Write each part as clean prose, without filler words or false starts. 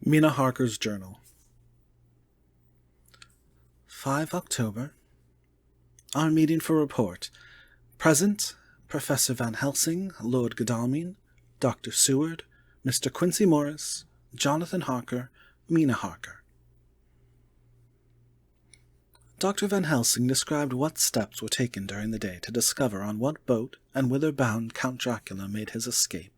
Mina Harker's Journal. 5 October. Our meeting for report. Present, Professor Van Helsing, Lord Godalming, Dr. Seward, Mr. Quincy Morris, Jonathan Harker, Mina Harker. Dr. Van Helsing described what steps were taken during the day to discover on what boat and whither bound Count Dracula made his escape.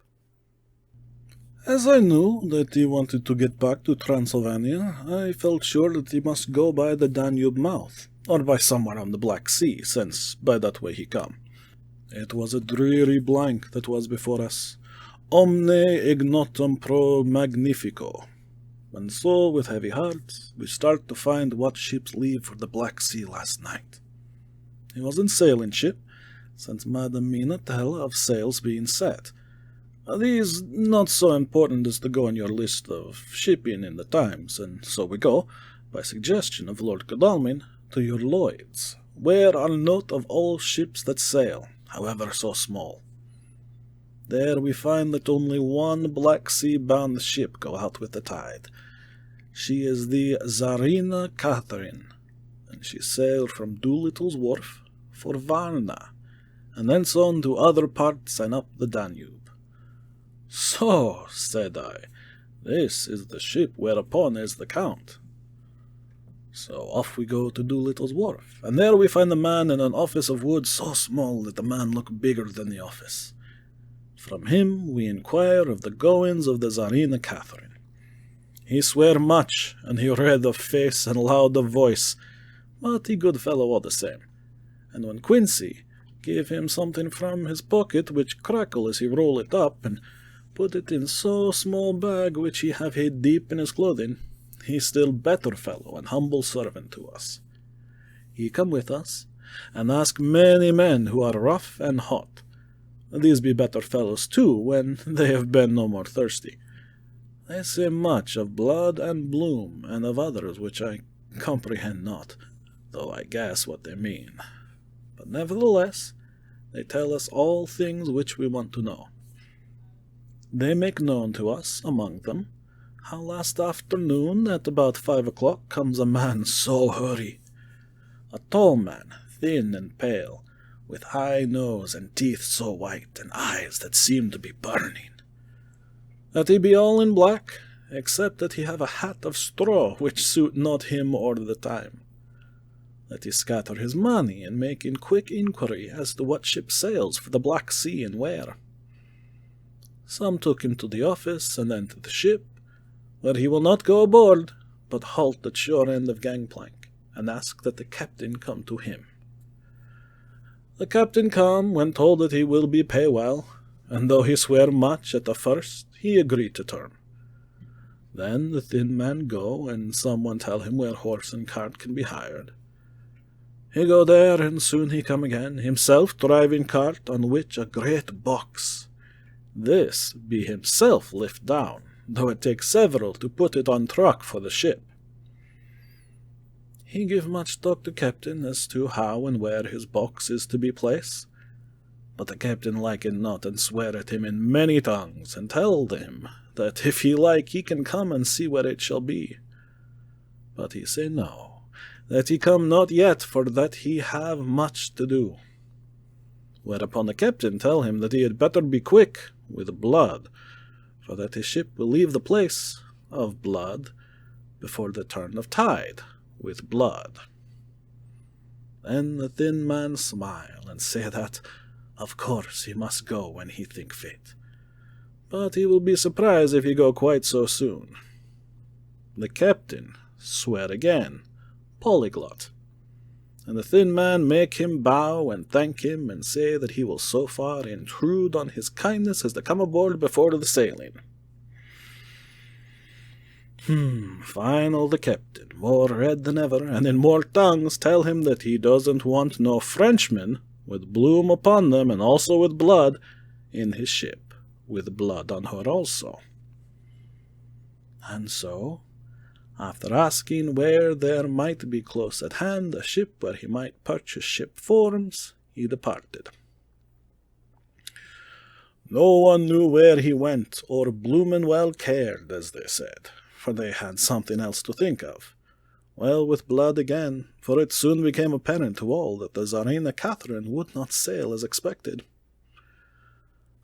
As I knew that he wanted to get back to Transylvania, I felt sure that he must go by the Danube mouth, or by somewhere on the Black Sea, since by that way he come. It was a dreary blank that was before us. Omne ignotum pro magnifico. And so, with heavy hearts, we start to find what ships leave for the Black Sea last night. He was in sailing ship, since Madam Mina tell of sails being set. These not so important as to go on your list of shipping in the Times, and so we go, by suggestion of Lord Godalming, to your Lloyd's, where are note of all ships that sail, however so small. There we find that only one Black Sea-bound ship go out with the tide. She is the Tsarina Catherine, and she sailed from Doolittle's Wharf for Varna, and thence on to other parts and up the Danube. So, said I, this is the ship whereupon is the Count. So off we go to Doolittle's Wharf, and there we find the man in an office of wood so small that the man looked bigger than the office. From him we inquire of the goings of the Tsarina Catherine. He sware much, and he red of face and loud of voice, but he good fellow all the same. And when Quincy gave him something from his pocket which crackle as he roll it up, and put it in so small bag which he have hid deep in his clothing, he still better fellow and humble servant to us. He come with us, and ask many men who are rough and hot. These be better fellows too, when they have been no more thirsty. They say much of blood and bloom, and of others which I comprehend not, though I guess what they mean. But nevertheless, they tell us all things which we want to know. They make known to us, among them, how last afternoon at about 5 o'clock comes a man so hurry. A tall man, thin and pale, with high nose and teeth so white, and eyes that seem to be burning. That he be all in black, except that he have a hat of straw which suit not him or the time. That he scatter his money in making quick inquiry as to what ship sails for the Black Sea and where. Some took him to the office, and then to the ship, where he will not go aboard, but halt at shore end of gangplank, and ask that the captain come to him. The captain come, when told that he will be pay well, and though he swear much at the first, he agree to term. Then the thin man go, and someone tell him where horse and cart can be hired. He go there, and soon he come again, himself driving cart, on which a great box. This be himself lift down, though it takes several to put it on truck for the ship. He give much talk to captain as to how and where his box is to be placed, but the captain like it not, and swear at him in many tongues, and tell him that if he like he can come and see where it shall be. But he say no, that he come not yet, for that he have much to do. Whereupon the captain tell him that he had better be quick with blood, for that his ship will leave the place of blood before the turn of tide with blood. Then the thin man smile, and say that, of course, he must go when he think fit, but he will be surprised if he go quite so soon. The captain swear again, polyglot, and the thin man make him bow and thank him, and say that he will so far intrude on his kindness as to come aboard before the sailing. Final the captain, more red than ever, and in more tongues tell him that he doesn't want no Frenchmen, with bloom upon them, and also with blood, in his ship, with blood on her also. And so, after asking where there might be close at hand a ship where he might purchase ship forms, he departed. No one knew where he went, or bloomin' well cared, as they said, for they had something else to think of. Well, with blood again, for it soon became apparent to all that the Tsarina Catherine would not sail as expected.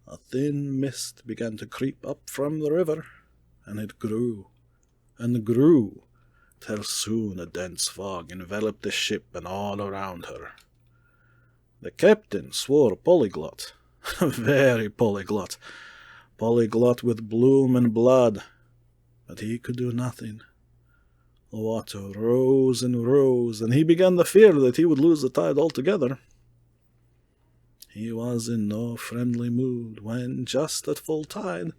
A thin mist began to creep up from the river, and it grew and grew, till soon a dense fog enveloped the ship and all around her. The captain swore polyglot, very polyglot with bloom and blood, but he could do nothing. The water rose and rose, and he began to fear that he would lose the tide altogether. He was in no friendly mood when, just at full tide,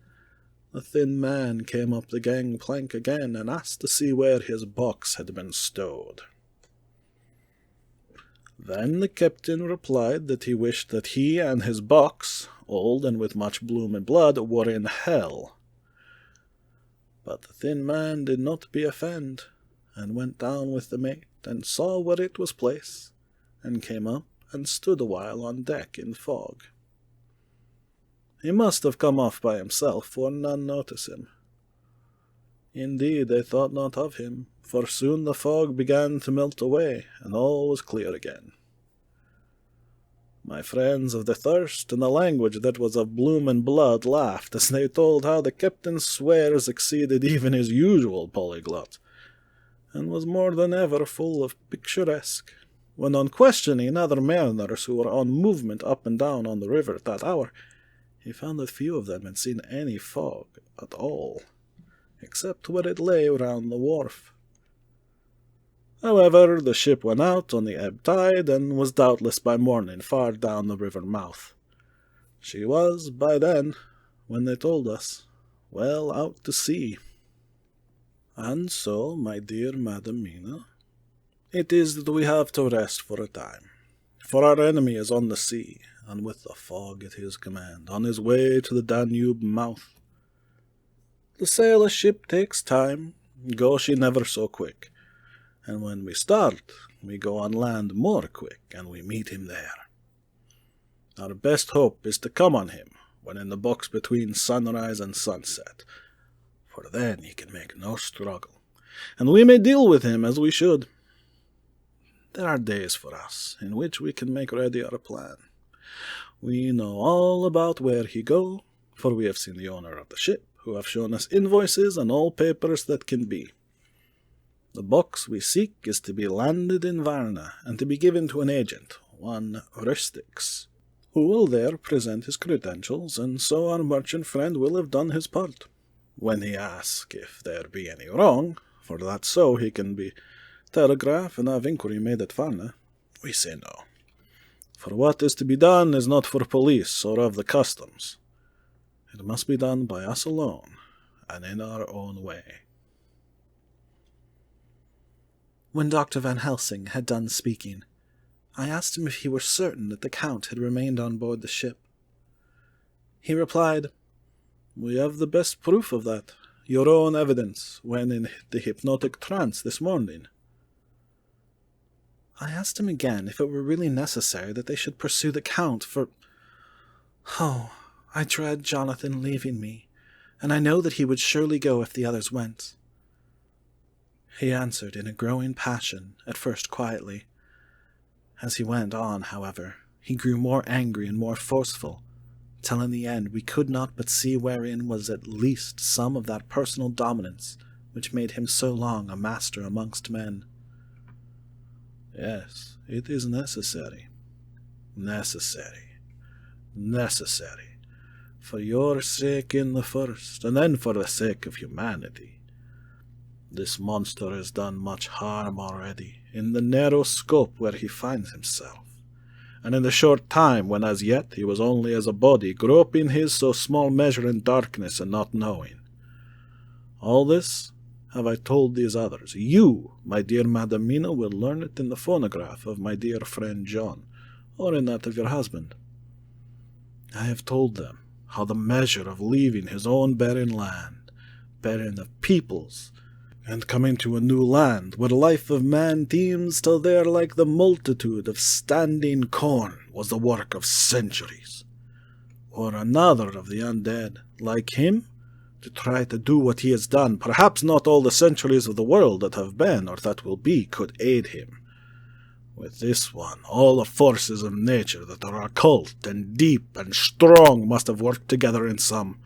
the thin man came up the gangplank again and asked to see where his box had been stowed. Then the captain replied that he wished that he and his box, old and with much bloom and blood, were in hell. But the thin man did not be offended, and went down with the mate, and saw where it was placed, and came up and stood a while on deck in fog. He must have come off by himself, for none noticed him. Indeed, they thought not of him, for soon the fog began to melt away, and all was clear again. My friends of the thirst and the language that was of bloom and blood laughed as they told how the captain's swears exceeded even his usual polyglot, and was more than ever full of picturesque, when on questioning other mariners who were on movement up and down on the river at that hour, he found that few of them had seen any fog at all, except where it lay round the wharf. However, the ship went out on the ebb tide, and was doubtless by morning far down the river mouth. She was, by then, when they told us, well out to sea. And so, my dear Madam Mina, it is that we have to rest for a time, for our enemy is on the sea, and with the fog at his command, on his way to the Danube mouth. To sail a ship takes time, go she never so quick, and when we start, we go on land more quick, and we meet him there. Our best hope is to come on him when in the box between sunrise and sunset, for then he can make no struggle, and we may deal with him as we should. There are days for us in which we can make ready our plan. We know all about where he go, for we have seen the owner of the ship, who have shown us invoices and all papers that can be. The box we seek is to be landed in Varna, and to be given to an agent, one Rustix, who will there present his credentials, and so our merchant friend will have done his part. When he asks if there be any wrong, for that so he can be telegraph and have inquiry made at Varna, we say no. For what is to be done is not for police or of the customs. It must be done by us alone, and in our own way. When Dr. Van Helsing had done speaking, I asked him if he were certain that the Count had remained on board the ship. He replied, "We have the best proof of that, your own evidence, when in the hypnotic trance this morning." I asked him again if it were really necessary that they should pursue the Count, for, I dread Jonathan leaving me, and I know that he would surely go if the others went. He answered in a growing passion, at first quietly. As he went on, however, he grew more angry and more forceful, till in the end we could not but see wherein was at least some of that personal dominance which made him so long a master amongst men. Yes, it is necessary, for your sake in the first, and then for the sake of humanity. This monster has done much harm already, in the narrow scope where he finds himself, and in the short time when as yet he was only as a body groping his so small measure in darkness and not knowing. All this have I told these others. You, my dear Madam Mina, will learn it in the phonograph of my dear friend John, or in that of your husband. I have told them how the measure of leaving his own barren land, barren of peoples, and coming to a new land where life of man teems till they are like the multitude of standing corn, was the work of centuries. Or another of the undead, like him, to try to do what he has done. Perhaps not all the centuries of the world that have been or that will be could aid him. With this one, all the forces of nature that are occult and deep and strong must have worked together in some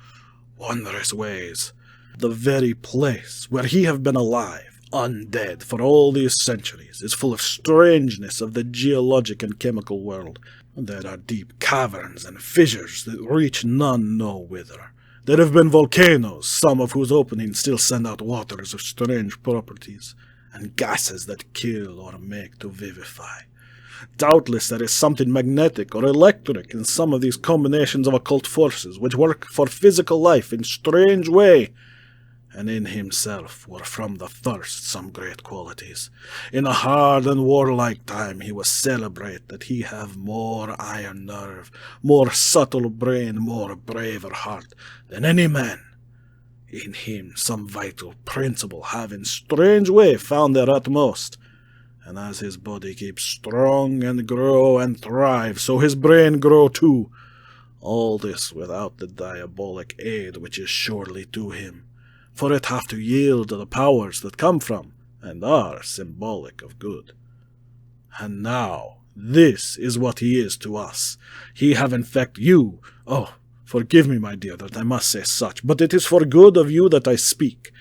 wondrous ways. The very place where he have been alive, undead, for all these centuries, is full of strangeness of the geologic and chemical world. There are deep caverns and fissures that reach none know whither. There have been volcanoes, some of whose openings still send out waters of strange properties, and gases that kill or make to vivify. Doubtless there is something magnetic or electric in some of these combinations of occult forces which work for physical life in strange way, and in himself were from the first some great qualities. In a hard and warlike time he was celebrate that he have more iron nerve, more subtle brain, more braver heart than any man. In him some vital principle have in strange way found their utmost, and as his body keeps strong and grow and thrive, so his brain grow too. All this without the diabolic aid which is surely to him, for it have to yield to the powers that come from, and are symbolic of good. And now, this is what he is to us. He have infect you. Oh, forgive me, my dear, that I must say such, but it is for good of you that I speak.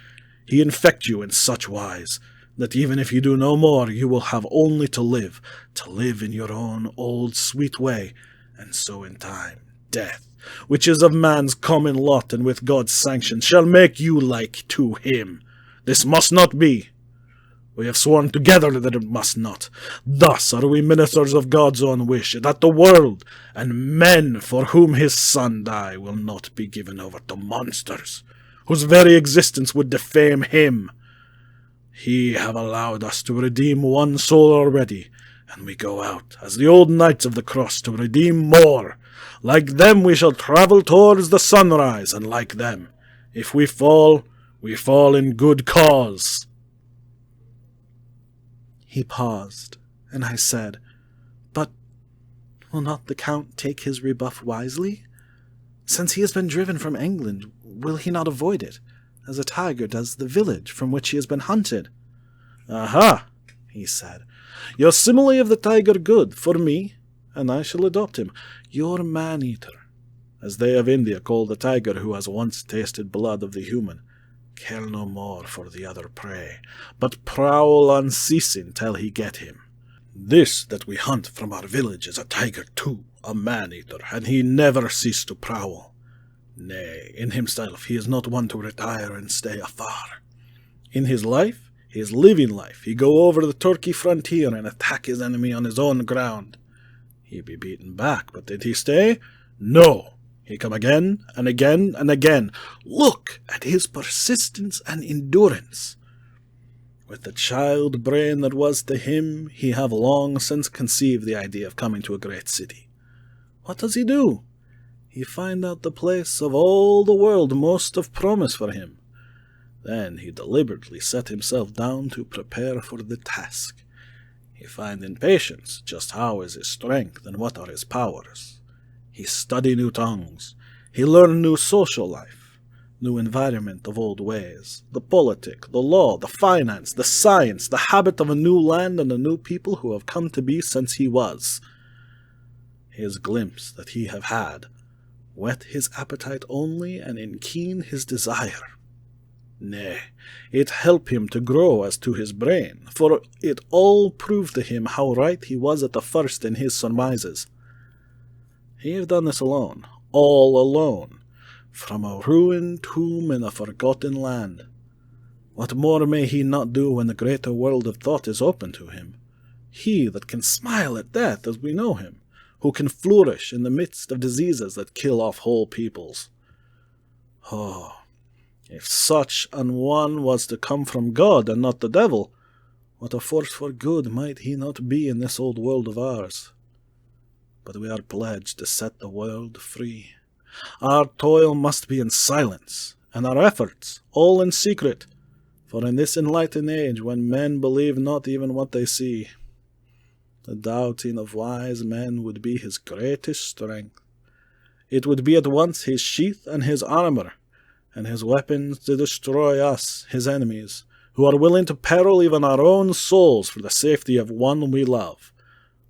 He infect you in such wise, that even if you do no more, you will have only to live in your own old sweet way, and so in time, death, which is of man's common lot and with God's sanction, shall make you like to him. This must not be. We have sworn together that it must not. Thus are we ministers of God's own wish, that the world and men for whom his Son died will not be given over to monsters, whose very existence would defame him. He have allowed us to redeem one soul already, and we go out, as the old knights of the cross, to redeem more. Like them we shall travel towards the sunrise, and like them, if we fall in good cause. He paused, and I said, But will not the Count take his rebuff wisely? Since he has been driven from England, will he not avoid it, as a tiger does the village from which he has been hunted? Aha, he said, your simile of the tiger good for me, and I shall adopt him. Your man-eater, as they of India call the tiger who has once tasted blood of the human, care no more for the other prey, but prowl unceasing till he get him. This that we hunt from our village is a tiger too, a man-eater, and he never cease to prowl. Nay, in himself he is not one to retire and stay afar. In his life, his living life, he go over the Turkey frontier and attack his enemy on his own ground. He be beaten back, but did he stay? No. He come again, and again, and again. Look at his persistence and endurance. With the child brain that was to him, he have long since conceived the idea of coming to a great city. What does he do? He find out the place of all the world most of promise for him. Then he deliberately set himself down to prepare for the task. He find in patience just how is his strength and what are his powers. He study new tongues. He learn new social life, new environment of old ways, the politic, the law, the finance, the science, the habit of a new land and a new people who have come to be since he was. His glimpse that he have had whet his appetite only and enkeen his desire. Nay, it help him to grow as to his brain, for it all proved to him how right he was at the first in his surmises. He have done this alone, all alone, from a ruined tomb in a forgotten land. What more may he not do when the greater world of thought is open to him? He that can smile at death as we know him, who can flourish in the midst of diseases that kill off whole peoples. Oh, if such an one was to come from God and not the devil, what a force for good might he not be in this old world of ours? But we are pledged to set the world free. Our toil must be in silence, and our efforts all in secret, for in this enlightened age when men believe not even what they see, the doubting of wise men would be his greatest strength. It would be at once his sheath and his armor, and his weapons to destroy us, his enemies, who are willing to peril even our own souls for the safety of one we love,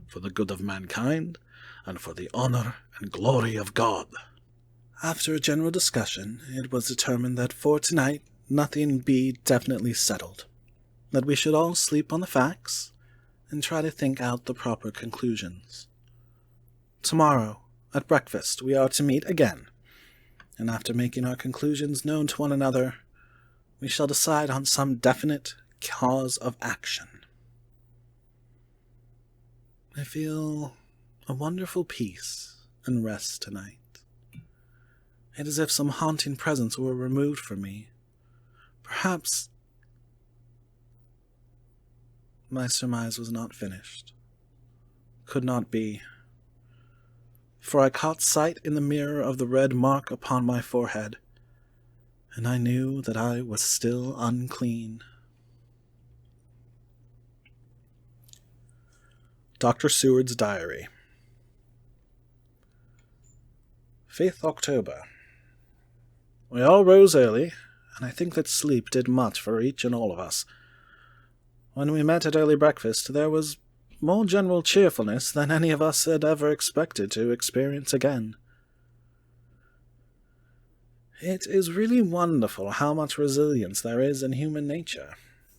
for the good of mankind, and for the honor and glory of God. After a general discussion, it was determined that for tonight nothing be definitely settled, that we should all sleep on the facts and try to think out the proper conclusions. Tomorrow, at breakfast, we are to meet again, and after making our conclusions known to one another, we shall decide on some definite cause of action. I feel a wonderful peace and rest tonight. It is as if some haunting presence were removed from me. Perhaps my surmise was not finished. Could not be. For I caught sight in the mirror of the red mark upon my forehead, and I knew that I was still unclean. Dr. Seward's Diary. 5th October. We all rose early, and I think that sleep did much for each and all of us. When we met at early breakfast, there was more general cheerfulness than any of us had ever expected to experience again. It is really wonderful how much resilience there is in human nature.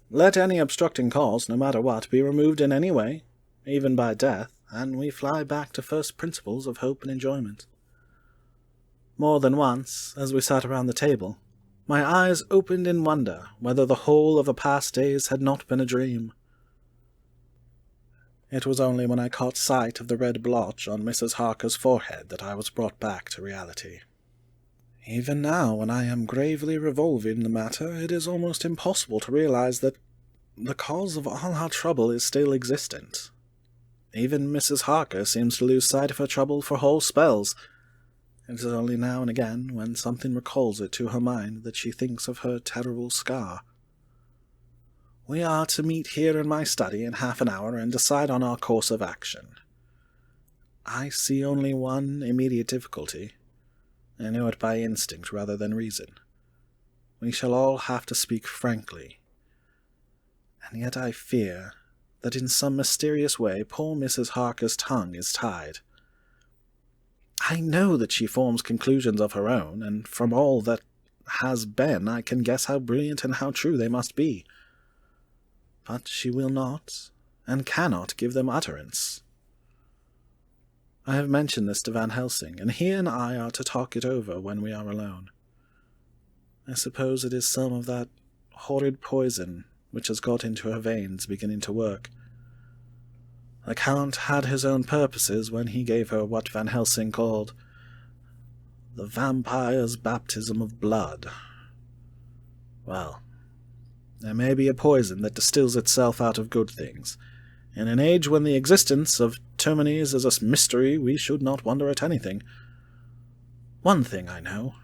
Let any obstructing cause, no matter what, be removed in any way, even by death, and we fly back to first principles of hope and enjoyment. More than once, as we sat around the table, my eyes opened in wonder whether the whole of the past days had not been a dream. It was only when I caught sight of the red blotch on Mrs. Harker's forehead that I was brought back to reality. Even now, when I am gravely revolving the matter, it is almost impossible to realize that the cause of all our trouble is still existent. Even Mrs. Harker seems to lose sight of her trouble for whole spells. It is only now and again, when something recalls it to her mind, that she thinks of her terrible scar. We are to meet here in my study in half an hour and decide on our course of action. I see only one immediate difficulty. I know it by instinct rather than reason. We shall all have to speak frankly. And yet I fear that in some mysterious way poor Mrs. Harker's tongue is tied. I know that she forms conclusions of her own, and from all that has been I can guess how brilliant and how true they must be. But she will not, and cannot, give them utterance. I have mentioned this to Van Helsing, and he and I are to talk it over when we are alone. I suppose it is some of that horrid poison which has got into her veins beginning to work. The Count had his own purposes when he gave her what Van Helsing called the vampire's baptism of blood. Well, there may be a poison that distills itself out of good things. In an age when the existence of Termines is a mystery, we should not wonder at anything. One thing I know,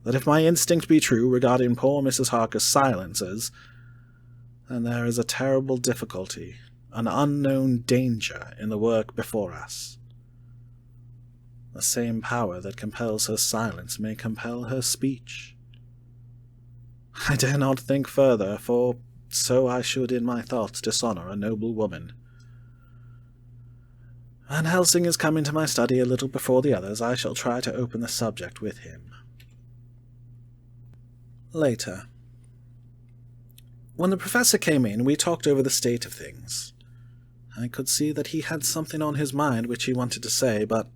that if my instinct be true regarding poor Mrs. Harker's silences, then there is a terrible difficulty, an unknown danger in the work before us. The same power that compels her silence may compel her speech. I dare not think further, for so I should in my thoughts dishonor a noble woman. Van Helsing is coming to my study a little before the others. I shall try to open the subject with him. Later. When the professor came in, we talked over the state of things. I could see that he had something on his mind which he wanted to say, but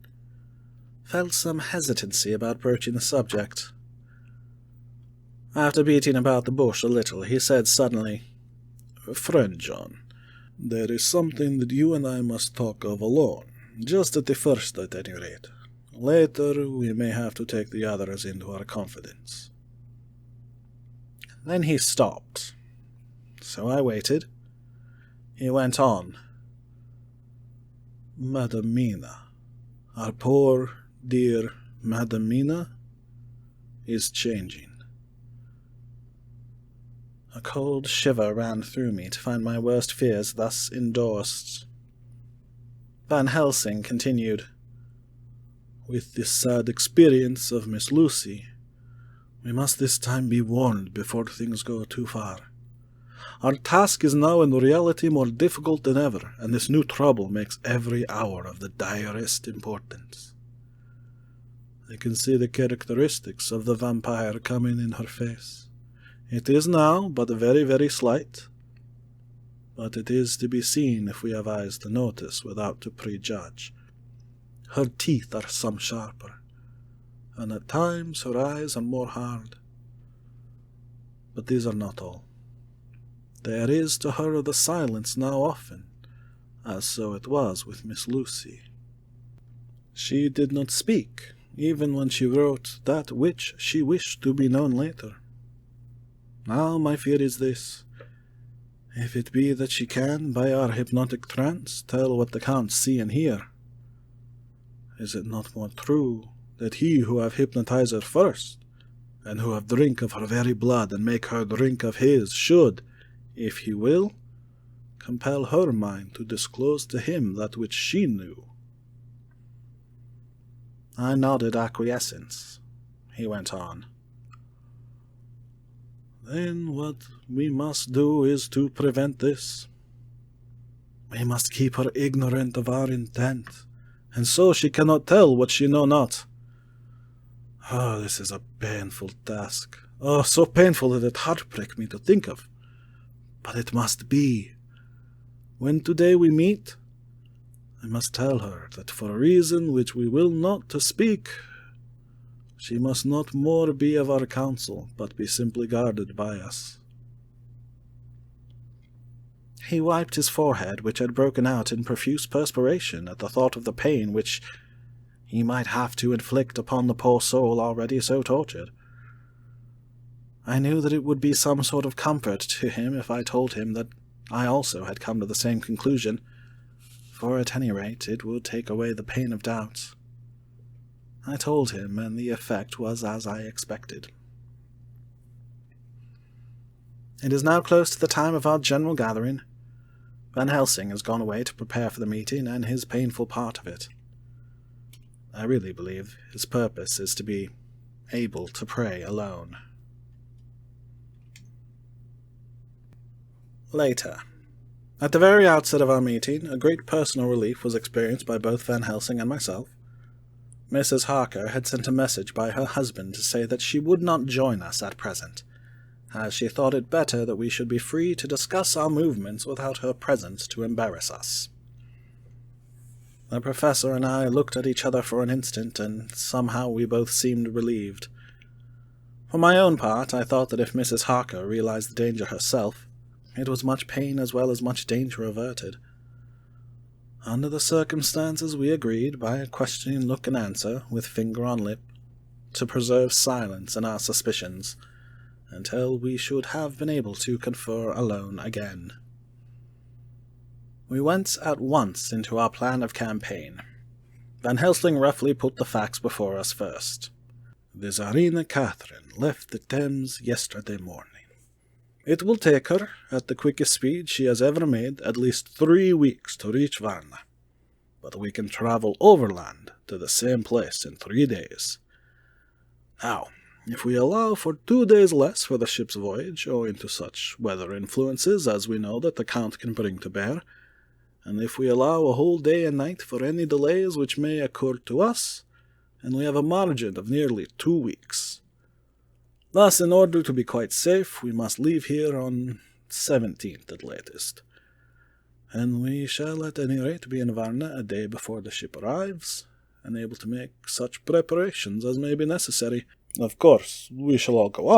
felt some hesitancy about broaching the subject. After beating about the bush a little, he said suddenly, "Friend John, there is something that you and I must talk of alone, just at the first at any rate. Later we may have to take the others into our confidence." Then he stopped. So I waited. He went on. "Madam Mina, our poor, dear Madam Mina, is changing." A cold shiver ran through me to find my worst fears thus endorsed. Van Helsing continued, "With this sad experience of Miss Lucy, We must this time be warned before things go too far. Our task is now in reality more difficult than ever, and this new trouble makes every hour of the direst importance. I can see the characteristics of the vampire coming in her face. It is now but very, very slight, but it is to be seen if we have eyes to notice without to prejudge. Her teeth are some sharper, and at times her eyes are more hard. But these are not all. There is to her the silence now often, as so it was with Miss Lucy. She did not speak, even when she wrote that which she wished to be known later. Now my fear is this: if it be that she can, by our hypnotic trance, tell what the Count see and hear, is it not more true that he who have hypnotized her first, and who have drink of her very blood and make her drink of his, should, if he will, compel her mind to disclose to him that which she knew? I nodded acquiescence. He went on. Then what we must do is to prevent this. We must keep her ignorant of our intent, and so she cannot tell what she know not. Oh, this is a painful task. Oh, so painful that it heartbreaks me to think of. But it must be. When today we meet, I must tell her that for a reason which we will not to speak, she must not more be of our counsel, but be simply guarded by us. He wiped his forehead, which had broken out in profuse perspiration at the thought of the pain which he might have to inflict upon the poor soul already so tortured. I knew that it would be some sort of comfort to him if I told him that I also had come to the same conclusion, for at any rate it would take away the pain of doubt. I told him, and the effect was as I expected. It is now close to the time of our general gathering. Van Helsing has gone away to prepare for the meeting and his painful part of it. I really believe his purpose is to be able to pray alone. Later. At the very outset of our meeting, a great personal relief was experienced by both Van Helsing and myself. Mrs. Harker had sent a message by her husband to say that she would not join us at present, as she thought it better that we should be free to discuss our movements without her presence to embarrass us. The professor and I looked at each other for an instant, and somehow we both seemed relieved. For my own part, I thought that if Mrs. Harker realized the danger herself, it was much pain as well as much danger averted. Under the circumstances, we agreed, by a questioning look and answer, with finger on lip, to preserve silence in our suspicions, until we should have been able to confer alone again. We went at once into our plan of campaign. Van Helsing roughly put the facts before us first. The Tsarina Catherine left the Thames yesterday morning. It will take her, at the quickest speed she has ever made, at least 3 weeks to reach Varna. But we can travel overland to the same place in 3 days. Now, if we allow for 2 days less for the ship's voyage, owing to such weather influences as we know that the Count can bring to bear, and if we allow a whole day and night for any delays which may occur to us, and we have a margin of nearly 2 weeks. Thus, in order to be quite safe, we must leave here on 17th at latest, and we shall at any rate be in Varna a day before the ship arrives, and able to make such preparations as may be necessary. Of course, we shall all go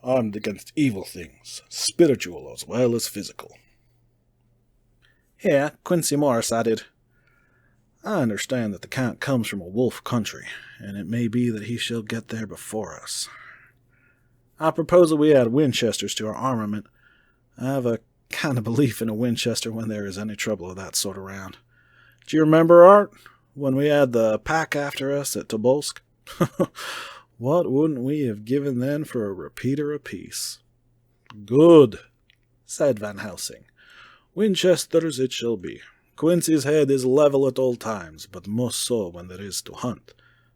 armed against evil things, spiritual as well as physical. Here, Quincy Morris added, I understand that the Count comes from a wolf country, and it may be that he shall get there before us. I propose that we add Winchesters to our armament. I have a kind of belief in a Winchester when there is any trouble of that sort around. Do you remember, Art, when we had the pack after us at Tobolsk? What wouldn't we have given then for a repeater apiece? Good, said Van Helsing. Winchesters it shall be. Quincy's head is level at all times, but most so when there is to hunt.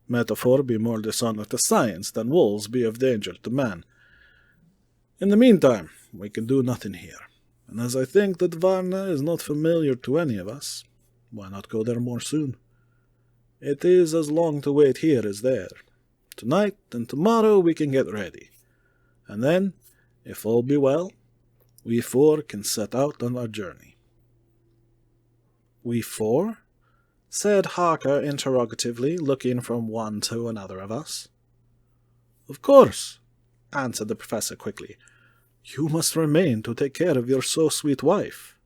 Metaphor be more dishonor to science than wolves be of danger to man. In the meantime, we can do nothing here, and as I think that Varna is not familiar to any of us, why not go there more soon? It is as long to wait here as there. Tonight and tomorrow we can get ready, and then, if all be well, we four can set out on our journey. We four? Said Harker interrogatively, looking from one to another of us. Of course, answered the professor quickly. You must remain to take care of your so-sweet wife.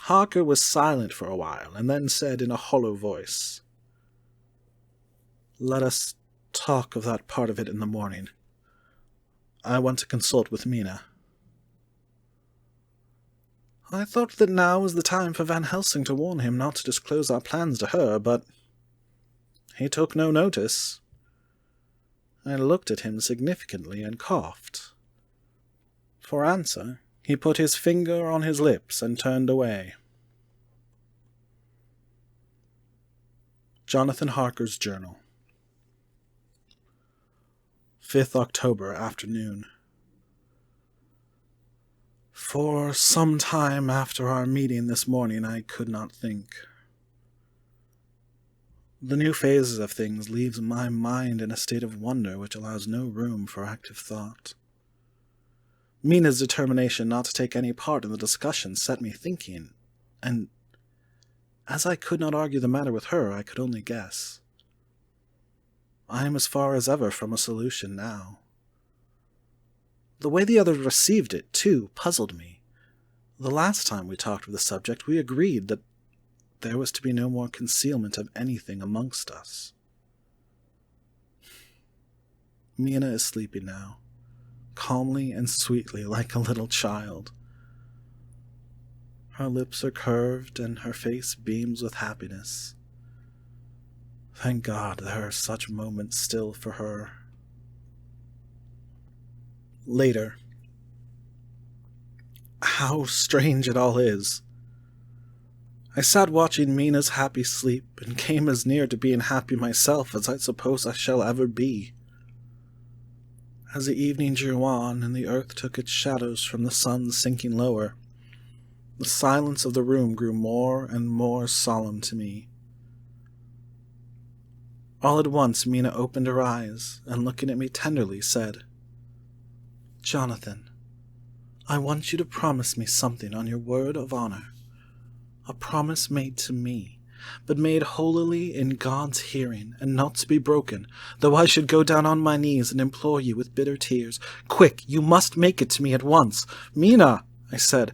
Harker was silent for a while, and then said in a hollow voice, Let us talk of that part of it in the morning. I want to consult with Mina. I thought that now was the time for Van Helsing to warn him not to disclose our plans to her, but he took no notice. I looked at him significantly and coughed. For answer, he put his finger on his lips and turned away. Jonathan Harker's Journal. 5th October afternoon. For some time after our meeting this morning I could not think. The new phases of things leaves my mind in a state of wonder which allows no room for active thought. Mina's determination not to take any part in the discussion set me thinking, and as I could not argue the matter with her, I could only guess. I am as far as ever from a solution now. The way the others received it, too, puzzled me. The last time we talked of the subject, we agreed that there was to be no more concealment of anything amongst us. Mina is sleeping now, calmly and sweetly like a little child. Her lips are curved and her face beams with happiness. Thank God there are such moments still for her. Later. How strange it all is. I sat watching Mina's happy sleep and came as near to being happy myself as I suppose I shall ever be. As the evening drew on and the earth took its shadows from the sun sinking lower, the silence of the room grew more and more solemn to me. All at once Mina opened her eyes and, looking at me tenderly, said, Jonathan, I want you to promise me something on your word of honor. A promise made to me, but made holily in God's hearing, and not to be broken, though I should go down on my knees and implore you with bitter tears. Quick, you must make it to me at once. Mina, I said,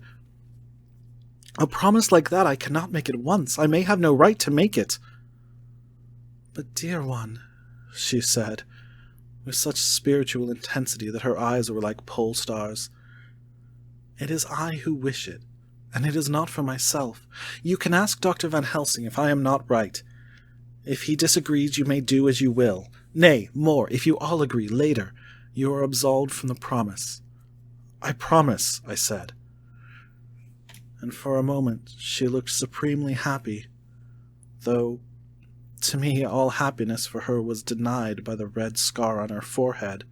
a promise like that I cannot make at once. I may have no right to make it. But, dear one, she said, with such spiritual intensity that her eyes were like pole stars, it is I who wish it, and it is not for myself. You can ask Dr. Van Helsing if I am not right. If he disagrees, you may do as you will. Nay, more, if you all agree later, you are absolved from the promise. I promise, I said. And for a moment she looked supremely happy, though to me all happiness for her was denied by the red scar on her forehead.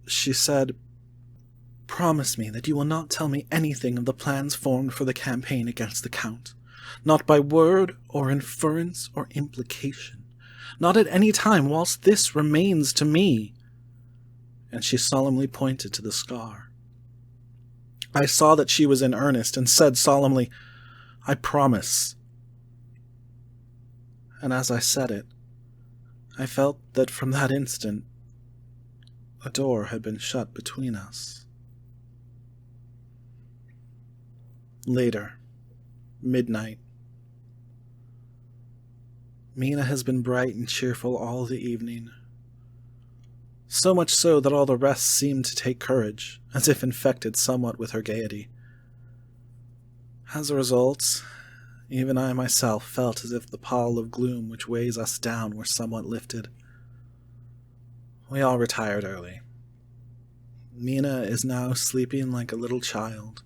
She said, Promise me that you will not tell me anything of the plans formed for the campaign against the Count, not by word or inference or implication, not at any time whilst this remains to me. And she solemnly pointed to the scar. I saw that she was in earnest and said solemnly, I promise. And as I said it, I felt that from that instant a door had been shut between us. Later, midnight. Mina has been bright and cheerful all the evening. So much so that all the rest seemed to take courage, as if infected somewhat with her gaiety. As a result, even I myself felt as if the pall of gloom which weighs us down were somewhat lifted. We all retired early. Mina is now sleeping like a little child,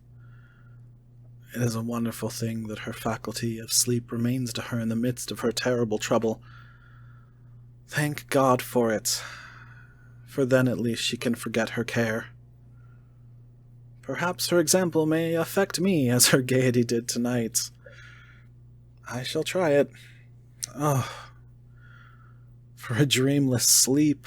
It is a wonderful thing that her faculty of sleep remains to her in the midst of her terrible trouble. Thank God for it, for then at least she can forget her care. Perhaps her example may affect me as her gaiety did tonight. I shall try it. Oh, for a dreamless sleep.